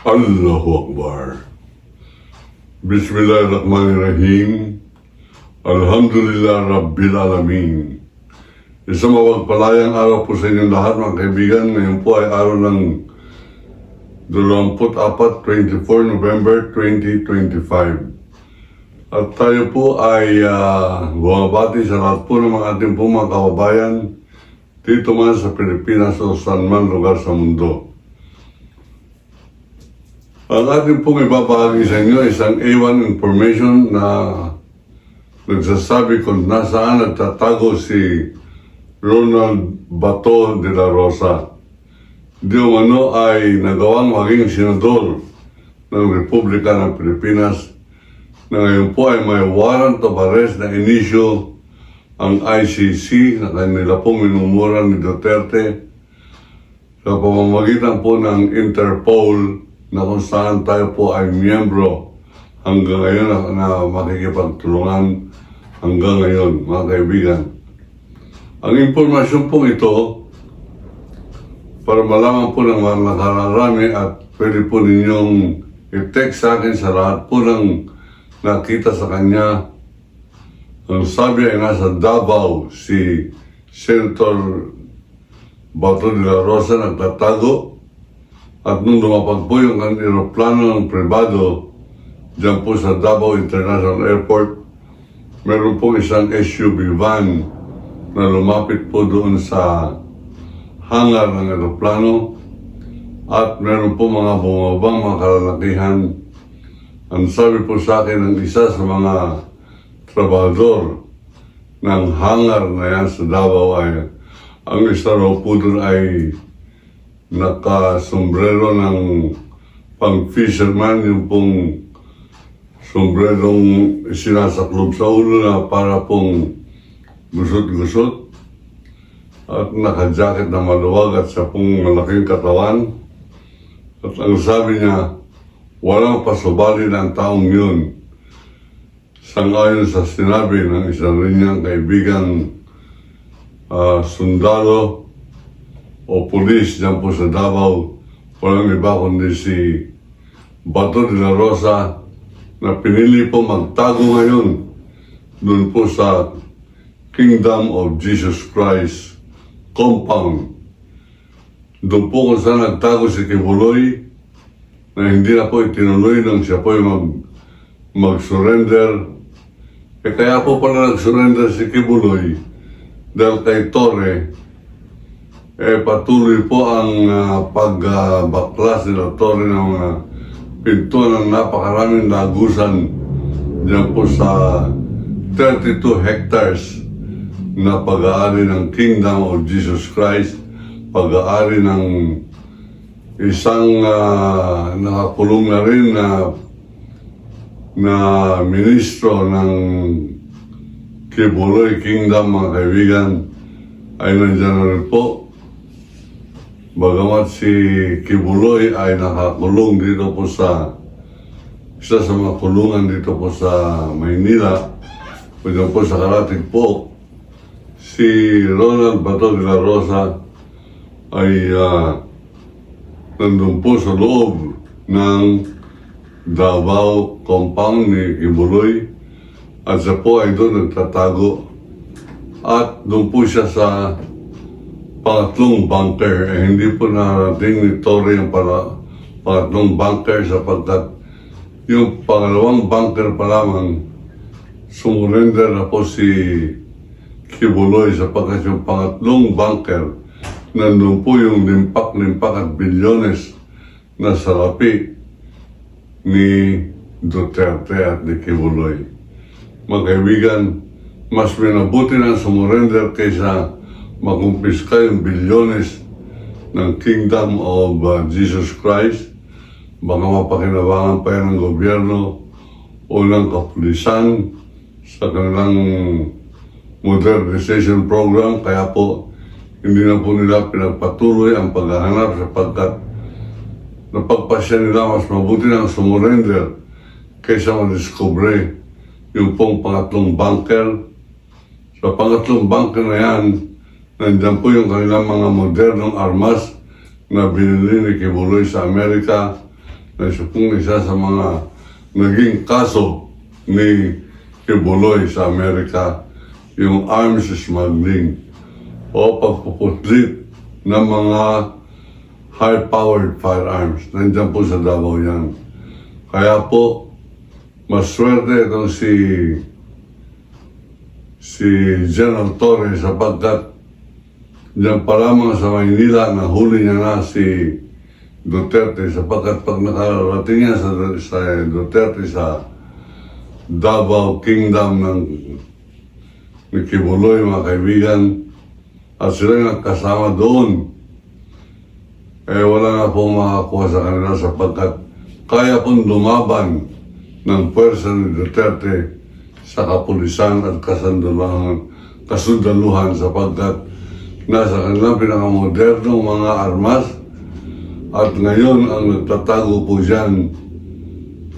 Allahu Akbar. Bismillahirrahmanirrahim. Alhamdulillah Rabbil Alamin. Isang mapagpalayang araw po sa inyong lahat mga kaibigan. Ngayon po ay araw ng 24 November 2025. At tayo po ay bumabati sa lahat po ng mga ating po mga kababayan dito man sa Pilipinas o saan man lugar sa mundo. Ang ating pong ibabahagi sa inyo isang A1 information na nagsasabi kung nasaan nagtatago si Ronald Bato de la Rosa. Di umano ay nagawang maging senador ng Republika ng Pilipinas na ngayon po ay may warrant of arrest na inisyo ang ICC na kanila pong minumura ni Duterte sa pamamagitan po ng Interpol na kung saan tayo po ay miyembro hanggang ngayon na makikipagtulungan hanggang ngayon, mga kaibigan. Ang impormasyon po ito, para malaman po ng mga nakararami at pwede po ninyong i-text sa akin sa lahat po ng nakita sa kanya. Ang sabi ay nasa Davao si Senator Bato de la Rosa nagtatago. At nung lumapag po yung aeroplano ng pribado dyan po sa Davao International Airport, meron po isang SUV van na lumapit po doon sa hangar ng aeroplano at meron po mga bumabang mga kalalakihan. Ang sabi po sa akin ng isa sa mga trabahador ng hangar na yan sa Davao ay ang isa raw po doon ay naka-sombrero ng pang-fisherman, yung pong sombrerong sinasaklob sa ulo na para pong gusot-gusot at naka-jacket na maluwag at sa pong malaking katawan. At ang sabi niya, walang pasubali ng taong yun. Sangayon sa sinabi ng isang rin niyang kaibigang sundalo o pulis dyan po sa Davao, walang iba kundi si Bato de la Rosa na pinili po magtago ngayon doon po sa Kingdom of Jesus Christ compound. Doon po kung saan nagtago si Kibuloy na hindi na po itinuloy nang siya po mag-surrender. Kaya po pala nag-surrender si Kibuloy dahil kay Torre patuloy po ang pagbaklas nila Torre ng mga pinto ng napakaraming nagusan dyan po sa 32 hectares na pag-aari ng Kingdom of Jesus Christ, pag-aari ng isang nakakulong na rin na ministro ng Kibuloy Kingdom, mga kaibigan, ay nandiyan na rin po. Bagamat si Kibuloy ay nakakulong dito po sa isa sa mga kulungan dito po sa Maynila, dito po sa Karatig po, si Ronald Bato de la Rosa ay nandun po sa loob ng Davao compound ni Kibuloy at siya po ay doon nagtatago at doon po siya sa pangatlong bunker. Hindi po narating ni Torre yung pangatlong bunker sapagkat yung pangalawang bunker pa lamang sumurrender na po si Kibuloy sapagkat yung pangatlong bunker nandun po yung limpak at bilyones na salapi ni Duterte at ni Kibuloy. Mga kaibigan, mas minabuti na sumurrender kaysa makumpiska yung bilyones ng Kingdom of Jesus Christ. Baka mapakinabangan pa yan ng gobyerno o ng kapulisan sa kanilang modernization program. Kaya po, hindi na po nila pinagpatuloy ang paghahanap sapagkat napagpasya nila mas mabuti ng sumurrender kaysa madiscover yung pong pangatlong bunker. Sa pangatlong bunker na yan, nandiyan po yung kanilang mga modernong armas na binili ni Kibuloy sa Amerika na siya pong isa sa mga naging kaso ni Kibuloy sa Amerika, yung arms smuggling o pagpuputlit ng mga high-powered firearms. Nandiyan po sa Davao yan. Kaya po, maswerte itong si General Torre sapagkat diyan pa lamang sa Maynila nahuli niya na si Duterte sapagkat pag nakarating niya sa Duterte sa Davao Kingdom ni Kibuloy, mga kaibigan, at sila nagkasama doon, wala na pong makakuha sa kanila sapagkat kaya pong lumaban ng puwersa ni Duterte sa kapulisan at kasundaluhan sapagkat nasa kanilang pinakamodernong mga armas at ngayon ang nagtatago po dyan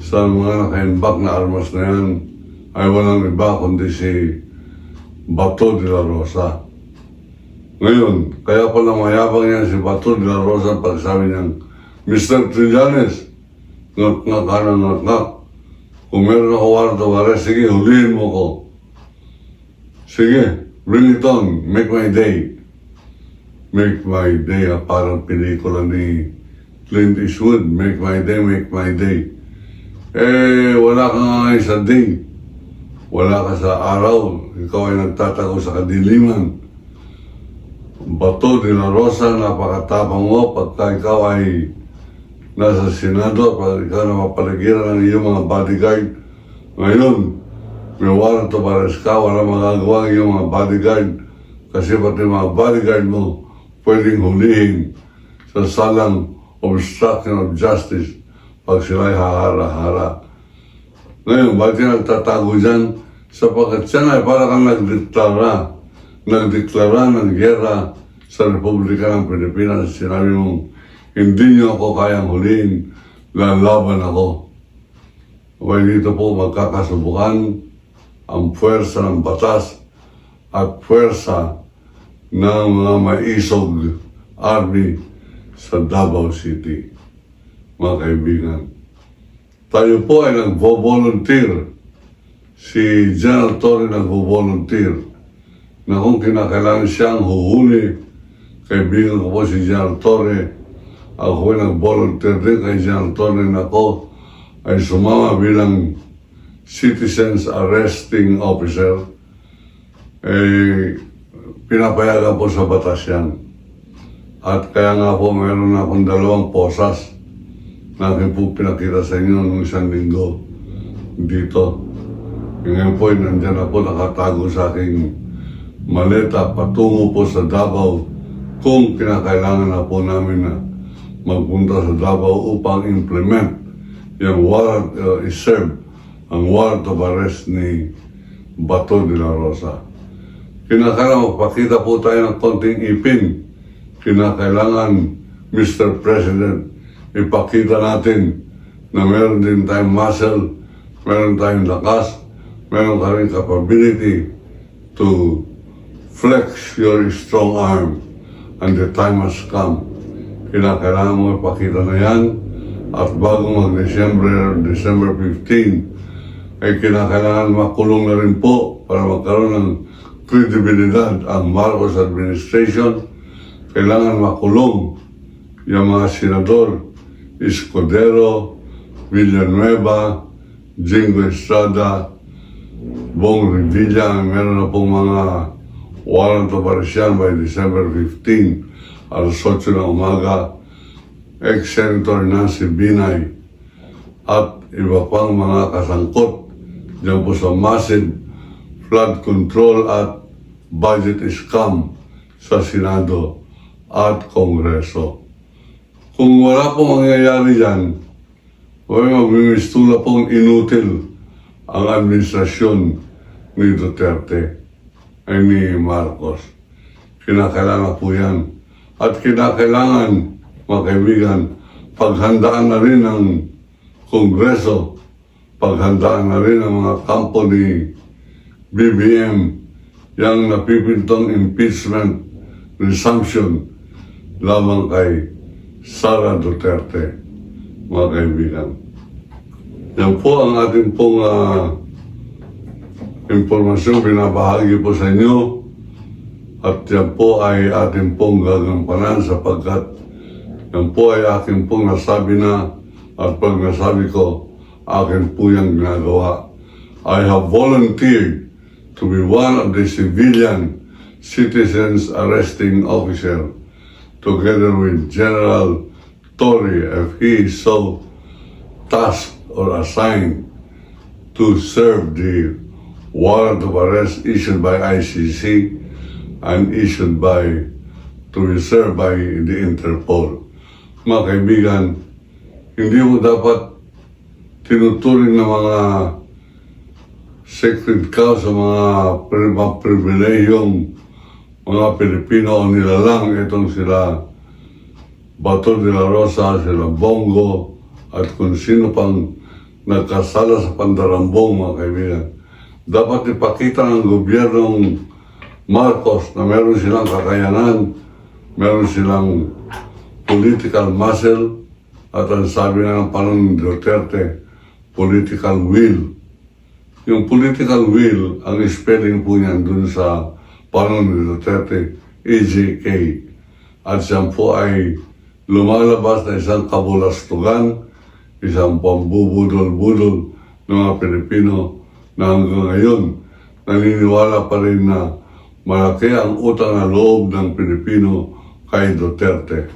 sa mga nakaimbak na armas na yan ay walang iba kundi si Bato de la Rosa. Ngayon, kaya pala mayabang yan si Bato de la Rosa pag sabi niyang, Mr. Trillanes, ngak-ngak ka na ngak-ngak. Kung meron ako warrant of arrest, sige, hulihin mo ko. Sige, bring it on, make my day. Make my day, parang pelikula ni Clint Eastwood, make my day, make my day. Wala ka nga ngayon sa day. Wala ka sa araw. Ikaw ay nagtatago sa kadiliman. Bato de la Rosa, napakatapang mo pagka ikaw ay nasa Senado, pag ikaw na mapaligiran ng iyong mga bodyguard. Ngayon, may warrant of arrest ka, wala magagawa ang iyong mga bodyguard kasi pati mga bodyguard mo pwedeng hulihin sa salang obstruction of justice pag sila'y hahara-hara. Ngayon, bakit siya nagtatago dyan? Sapagkat siya ay para kang nagdeklara ng gera sa Republika ng Pilipinas. Sinabi mong, hindi niyo ako kayang hulihin, lalaban ako. Kaya dito po magkakasubukan ang puwersa ng batas at puwersa ng mga maisog army sa Davao City. Mga kaibigan, tayo po ay nagvo-volunteer. Si General Torre nagvo-volunteer na kung kinakailangan siyang huhuli, kaibigan ko po si General Torre, ako ay nag-volunteer din kay General Torre na ako ay sumama bilang citizens arresting officer. Pinapayagan po sa batas yan. At kaya nga po mayroon na akong 2 posas na akin po pinakita sa inyo noong isang linggo dito. Ngayon po ay nandyan ako nakatago sa aking maleta patungo po sa Davao kung kinakailangan na po namin na magpunta sa Davao upang implement yung warrant, i-serve ang warrant of arrest ni Bato de la Rosa. Kinakailangan magpakita po tayo ng konting ipin. Kinakailangan, Mr. President, ipakita natin na meron din tayong muscle, meron tayong lakas, meron tayong capability to flex your strong arm, and the time has come. Kinakailangan mo ipakita na yan, at bago mag-December 15, ay kinakailangan makulong na rin po para magkaroon ng kredibilidad ang Marcos administration. Kailangan makulong yung mga senador Escudero, Villanueva, Jingo Estrada, Bong Revilla. Meron na pong mga warrant of arrest yan by December 15 alas 8 ng umaga. Ex-Senator Nancy Binay at iba pang mga kasangkot dyan po sa massive flood control at budget scam sa Senado at Kongreso. Kung wala pong mangyayari dyan, magmimistula pong inutil ang administrasyon ni Duterte ay ni Marcos. Kinakailangan po yan. At kinakailangan, mga kaibigan, paghandaan na rin ng Kongreso, paghandaan na rin ang mga kampo ni BBM, yung napipintong impeachment resumption lamang kay Sara Duterte. mga kaibigan. Yan po ang ating pong impormasyon binabahagi po sa inyo. At yan po ay ating pong gagampanan sapagkat yan po ay aking pong nasabi na at pag nasabi ko, akin po yung ginagawa. I have volunteered to be one of the civilian citizens arresting officer together with General Torre if he is so tasked or assigned to serve the warrant of arrest issued by ICC and issued to be served by the Interpol. Mga kaibigan, hindi mo dapat tinuturing ng mga sacred cow sa mga pribilehiyong mga Pilipino o nilalang. Itong sila Bato de la Rosa, sila Bongo, at kung sino pang nagkasala sa pandarambong, mga kaibigan. Dapat ipakita ng gobyernong Marcos na meron silang kakayanan, meron silang political muscle, at ang sabi nga ng Pangulong Duterte, political will. Yung political will, ang spelling po niyan dun sa Pangulong Duterte, EJK. At siya po ay lumalabas na isang kabulastugan, isang pambubudol-budol ng mga Pilipino na hanggang ngayon naniniwala pa rin na malaki ang utang na loob ng Pilipino kay Duterte.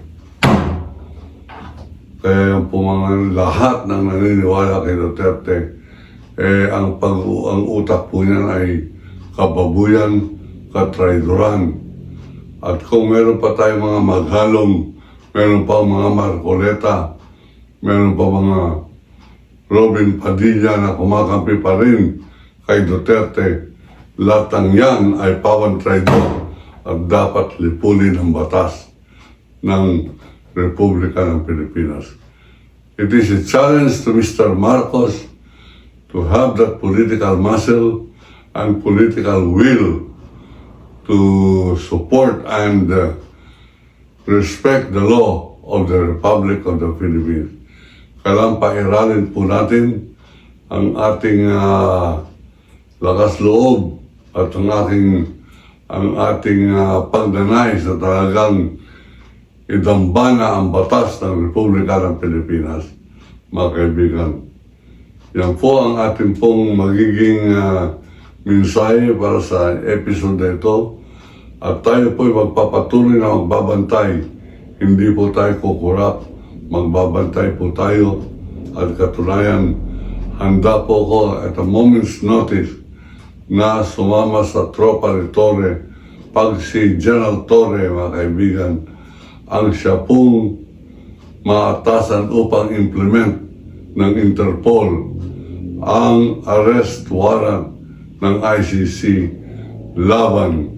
Kaya yung po mga lahat ng naniniwala kay Duterte, ang utak po niyan ay kababuyan, katraidoran. At kung meron pa tayong mga maghalong, meron pa mga Marcoleta, meron pa mga Robin Padilla na kumakampi pa rin kay Duterte, lahat ng yan ay pawan traidor at dapat lipulin ang batas ng Republika ng Pilipinas. It is a challenge to Mr. Marcos to have that political muscle and political will to support and respect the law of the Republic of the Philippines. Kailangan pairalin po natin ang ating lakas loob at ang ating pagdanay sa talagang idambana ang batas ng Republika ng Pilipinas. Mga kaibigan, yan po ang ating pong magiging mensahe para sa episode na ito. At tayo po ay magpapatuloy na magbabantay. Hindi po tayo kukurap, magbabantay po tayo. At katunayan, handa po ko at a moment's notice na sumama sa tropa ni Torre pag si General Torre, mga kaibigan, ang siya pong maatasan upang implement ng Interpol ang arrest warrant ng ICC laban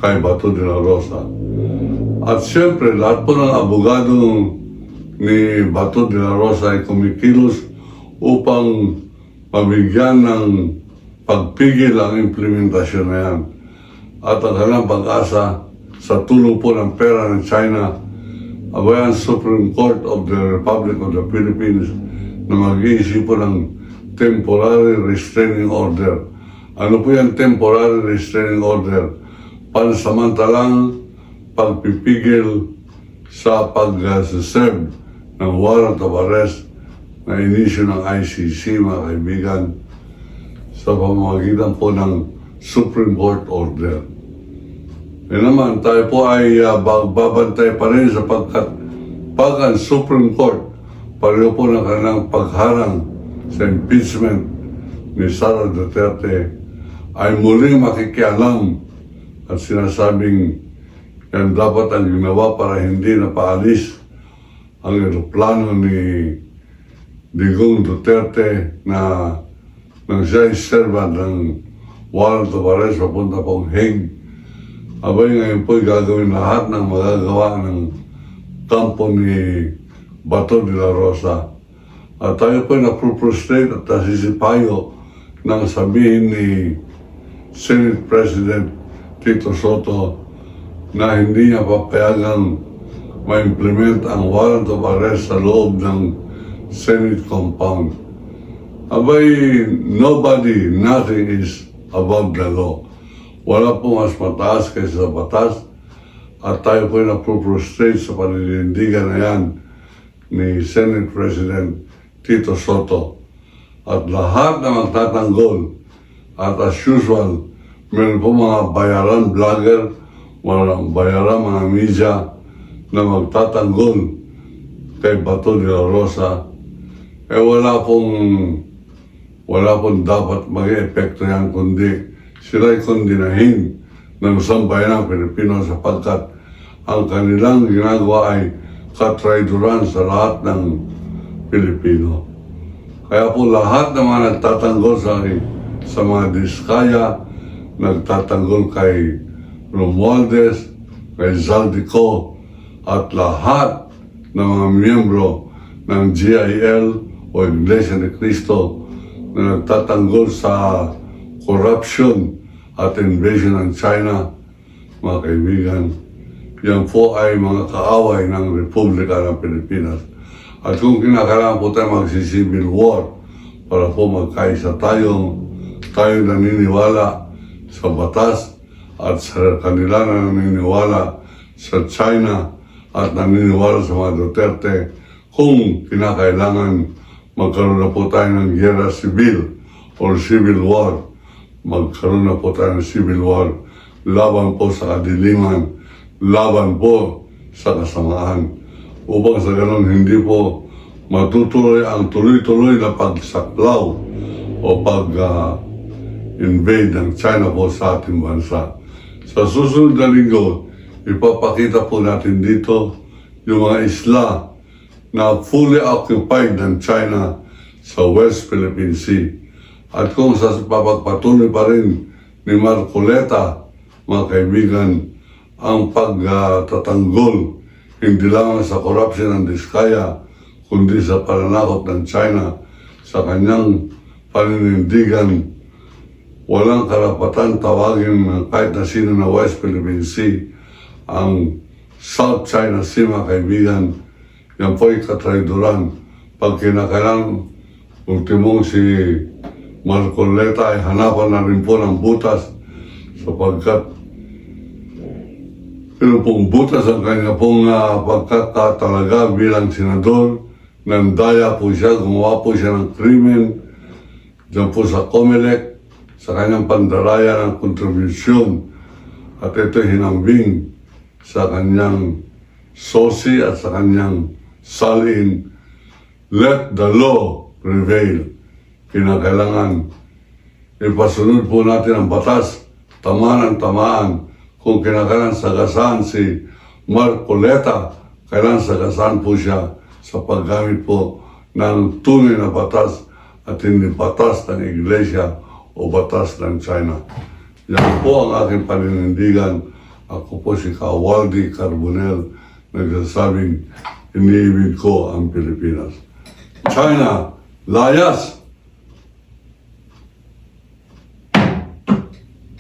kay Bato de la Rosa. At siyempre, lahat po ng abogado ni Bato de la Rosa ay kumikilos upang mabigyan ng pagpigil ang implementasyon na yan. At ang kanilang pag-asa sa tulong po ng pera ng China, ang Supreme Court of the Republic of the Philippines na mag-iisip po ng temporary restraining order. Ano po yan, temporary restraining order? Pansamantalang pagpipigil sa pag-serve ng warrant of arrest na inisyu ng ICC, mga kaibigan, sa pamamagitan po ng Supreme Court order. E naman, tayo po ay babantay pa rin sapagkat pag ang Supreme Court pareho po ng kanilang pagharang sa impeachment ni Sara Duterte ay muling makikialam at sinasabing yan dapat ang ginawa para hindi napaalis ang eroplano ni Digong Duterte na nang siya ay servant ng warrant of arrest papunta pong Hague. Abay ngayon po'y gagawin lahat ng magagawa ng kampo ni Bato de la Rosa. At tayo po'y naproprostrate at nasisipayo nang sabihin ni Senate President Tito Soto na hindi niya papayagang ma-implement ang warrant of arrest sa loob ng Senate compound. Abay, nobody, nothing is above the law. Wala po mas mataas kaysa sa batas at tayo po ay napoprostrate sa paninindigan na yan ni Senate President Tito Soto. At lahat na magtatanggol at as usual, meron po mga bayaran vlogger, mga bayaran mga media na magtatanggol kay Bato de la Rosa. Wala pong dapat mag-epekto yan, kundi sila'y kondinahin ng sambayan ng Pilipino sapagkat ang kanilang ginagawa ay katraidoran sa lahat ng Pilipino. Kaya po lahat ng mga nagtatanggol sa mga diskaya, nagtatanggol kay Romualdez, kay Zaldico, at lahat ng mga miyembro ng GIL o Iglesia ni Cristo na nagtatanggol sa corruption at invasion ng China, mga kaibigan, yan po ay mga kaaway ng Republika ng Pilipinas. At kung kinakailangan po tayo magsi-civil war para po magkaisa tayo naniniwala sa batas at sa kanila na naniniwala sa China at naniniwala sa mga Duterte, kung kinakailangan magkaroon na po tayo ng giyera sibil or civil war, magkaroon na po tayo ng civil war, laban po sa kadiliman, laban po sa kasamaan, upang sa ganun hindi po matutuloy ang tuloy-tuloy na pagsaklaw o pag-invade ng China po sa ating bansa. Sa susunod na linggo, ipapakita po natin dito yung mga isla na fully occupied ng China sa West Philippine Sea. At kung sa papagpatuloy pa rin ni Marcoleta, mga kaibigan, ang pagtatanggol hindi lamang sa corruption ng Diskaya, kundi sa pananakot ng China sa kanyang paninindigan, walang karapatan tawagin ng kahit na sino na West Philippine Sea ang South China Sea, mga kaibigan. Yan po ay katraidoran. Pag kinakailangan, ultimong si Marcoleta ay hanapan na rin po ng butas sapagkat pero pong butas ang kanya pong pagkakatalaga bilang senador. Nandaya po siya, gumawa po siya ng krimen dyan po sa COMELEC sa kanyang pandaraya ng kontribusyon at ito hinambing sa kanyang sosi at sa kanyang salin. Let the law prevail. Kinakailangan ipasunod po natin ang batas, tamaan ang tamaan. Kung kinakailangan sagasaan si Marcoleta, kailangan sagasaan po siya sa paggamit po ng tunay na batas at hindi batas ng Iglesia o batas ng China. Yan po ang aking paninindigan. Ako po si Kawaldi Carbonell, nagsasabing iniibig ko ang Pilipinas. China, layas!